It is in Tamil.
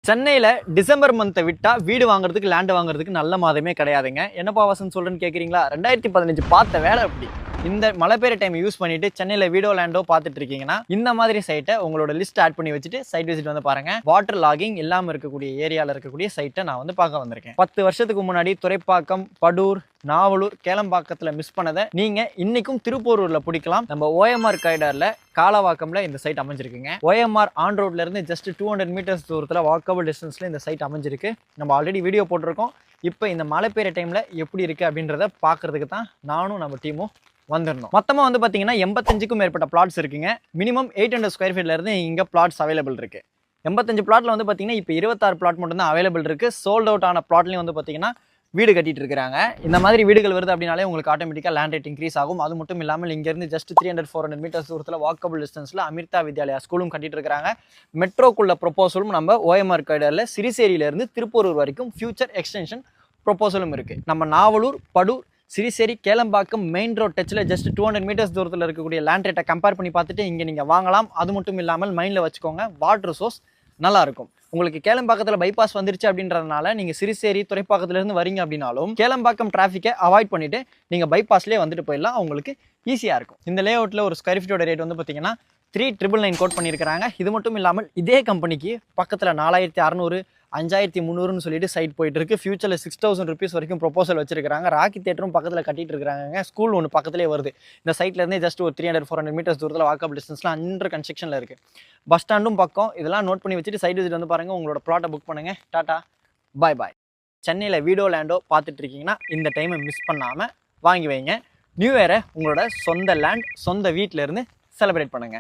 சென்னையில டிசம்பர் மந்த்தை விட்டா வீடு வாங்குறதுக்கு லேண்ட் வாங்குறதுக்கு நல்ல மாதமே கிடையாதுங்க. என்னப்பா வாசன் சொல்றேன்னு கேட்குறீங்களா? 2015 பார்த்த வேலை அப்படி. இந்த மழை பெய்யுற டைம் யூஸ் பண்ணிட்டு சென்னையில வீடோ லேண்டோ பார்த்துட்டு இருக்கீங்கன்னா இந்த மாதிரி சைட்டை உங்களோட லிஸ்ட் ஆட் பண்ணி வச்சுட்டு சைட் விசிட் வந்து பாருங்க. வாட்டர் லாகிங் இல்லாம இருக்கக்கூடிய ஏரியால இருக்கக்கூடிய சைட்டை நான் வந்து பார்க்க வந்திருக்கேன். 10 வருஷத்துக்கு முன்னாடி துறைப்பாக்கம், படூர், நாவலூர், கேளம்பாக்கத்துல மிஸ் பண்ணதை நீங்க இன்னைக்கும் திருப்பூரூர்ல பிடிக்கலாம். நம்ம OMR காரிடார்ல காலவாக்கம்ல இந்த சைட் அமைஞ்சிருக்குங்க. OMR ஆன் ரோட்ல இருந்து ஜஸ்ட் 200 மீட்டர்ஸ் தூரத்துல வாக்கபிள் டிஸ்டன்ஸ்ல இந்த சைட் அமைஞ்சிருக்கு. நம்ம ஆல்ரெடி வீடியோ போட்டிருக்கோம். இப்போ இந்த மழை பெய்யுற டைம்ல எப்படி இருக்கு அப்படின்றத பாக்குறதுக்கு தான் நானும் நம்ம டீமும் வந்துடணும். மொத்தமாக வந்து பார்த்தீங்கன்னா 85க்கும் மேற்பட்ட பிளாட்ஸ் இருக்குங்க. மினிமம் 800 ஸ்கொயர் ஃபீட்ல இருந்து இங்கே பிளாட்ஸ் அவைலபிள் இருக்கு. 85 பிளாட்ல வந்து பார்த்தீங்கன்னா இப்போ 26 பிளாட் மட்டும் தான் அவைலபிள் இருக்கு. சோல்ட் அவுட் ஆன பிளாட்லையும் வந்து பார்த்தீங்கன்னா வீடு கட்டிட்டு இருக்காங்க. இந்த மாதிரி வீடுகள் வருது அப்படின்னாலே உங்களுக்கு ஆட்டோமேட்டிக்காக லேண்ட் ரேட் இன்க்ரீஸ் ஆகும். அது மட்டும் இல்லாமல் இங்கேருந்து ஜஸ்ட் 300-400 மீட்டர்ஸ் தூரத்தில் வாக்கபிள் டிஸ்டன்ஸில் அமிர்தா வித்யாலயா ஸ்கூலும் கட்டிட்டு இருக்காங்க. மெட்ரோக்குள்ள ப்ரொபோசலும் நம்ம OMR காரிடாரில் சிறிசேரியிலேருந்து திருப்பூரூர் வரைக்கும் ஃபியூச்சர் எக்ஸ்டென்ஷன் ப்ரொபோசலும் இருக்கு. நம்ம நாவலூர், படூர், சிறிசேரி, கேளம்பாக்கம் மெயின் ரோட் டச்சில் ஜஸ்ட் 200 மீட்டர்ஸ் தூரத்தில் இருக்கக்கூடிய லேண்ட் ரேட்டை கம்பேர் பண்ணி பார்த்துட்டு இங்கே நீங்கள் வாங்கலாம். அது மட்டும் இல்லாமல் மைண்டில் வச்சுக்கோங்க, வாட்டர் சோர்ஸ் நல்லா இருக்கும். உங்களுக்கு கேளம்பாக்கத்தில் பைபாஸ் வந்துருச்சு அப்படின்றதுனால நீங்கள் சிறிசேரி, துறைப்பாக்கத்துலேருந்து வரீங்க அப்படின்னாலும் கேளம்பாக்கம் டிராஃபிக்கை அவாய்ட் பண்ணிட்டு நீங்கள் பைபாஸ்லேயே வந்துட்டு போயிடலாம். உங்களுக்கு ஈஸியாக இருக்கும். இந்த லே அவுட்டில் ஒரு ஸ்கொயர் ஃபீட்டோட ரேட் வந்து பார்த்தீங்கன்னா 3999 கோட் பண்ணியிருக்கிறாங்க. இது மட்டும் இல்லாமல் இதே கம்பெனிக்கு பக்கத்தில் 4600, 5300ன்னு சொல்லிட்டு சைட் போயிட்டு இருக்கு. ஃபியூச்சரில் 6000 ருபீஸ் வரைக்கும் ப்ரொபோசல் வச்சிருக்காங்க. ராக்கி தேட்டரும் பக்கத்தில் கட்டிட்டு இருக்காங்க. ஸ்கூல் ஒன்று பக்கத்திலே வருது. இந்த சைட்ல இருந்தே ஜஸ்ட் ஒரு 300-400 மீட்டர்ஸ் தூரத்தில் வாக்கபிள் டிஸ்டன்ஸ்ல அண்டர் கன்ஸ்ட்ரக்ஷன்ல இருக்கு. பஸ் ஸ்டாண்டும் பக்கம். இதெல்லாம் நோட் பண்ணி வச்சுட்டு சைட் விசிட் வந்து பாருங்க. உங்களோட பிளாட்டை புக் பண்ணுங்க. டாடா, பாய் பாய். சென்னையில் வீடோ லேண்டோ பார்த்துட்டு இருக்கீங்கன்னா இந்த டைமை மிஸ் பண்ணாம வாங்கி வைங்க. நியூ இயரை உங்களோட சொந்த லேண்ட், சொந்த வீட்டில இருந்து செலிப்ரேட் பண்ணுங்க.